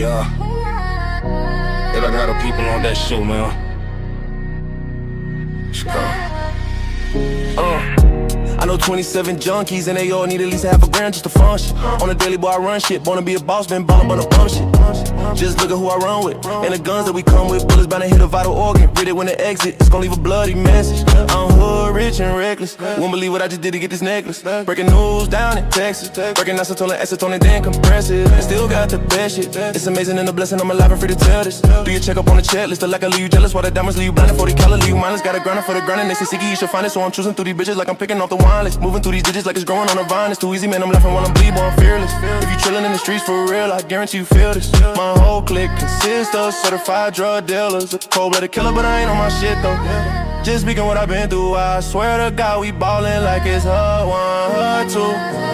Yeah. They like how the people on that show, man. Let's go. I know 27 junkies and they all need at least half a grand just to function. On the daily, boy, I run shit. Born to be a boss, been ballin' by the bum shit. Just look at who I run with. And the guns that we come with, bullets bound to hit a vital organ. Read it when it exit, it's gon' leave a bloody message. I'm hood, rich, and reckless. Won't believe what I just did to get this necklace. Breaking news down in Texas. Breaking acetone, acetone, and then compress it. Still got the best shit. It's amazing and a blessing, I'm alive and free to tell this. Do your check up on the checklist, like I leave you jealous. While the diamonds leave you blinded, 40 cal leave you mindless. Got a grinder for the grind and they say Siggy, you should find it. So I'm choosing through these bitches like I'm picking off the wine list. Moving through these digits like it's growing on a vine. It's too easy, man, I'm laughing while I'm bleed, boy, I'm fearless. If you chillin' in the streets for real, I guarantee you feel this. My whole clique consists of certified drug dealers. A cold-blooded killer, but I ain't on my shit though. Just speaking what I've been through, I swear to God we ballin' like it's HUD 1, HUD 2.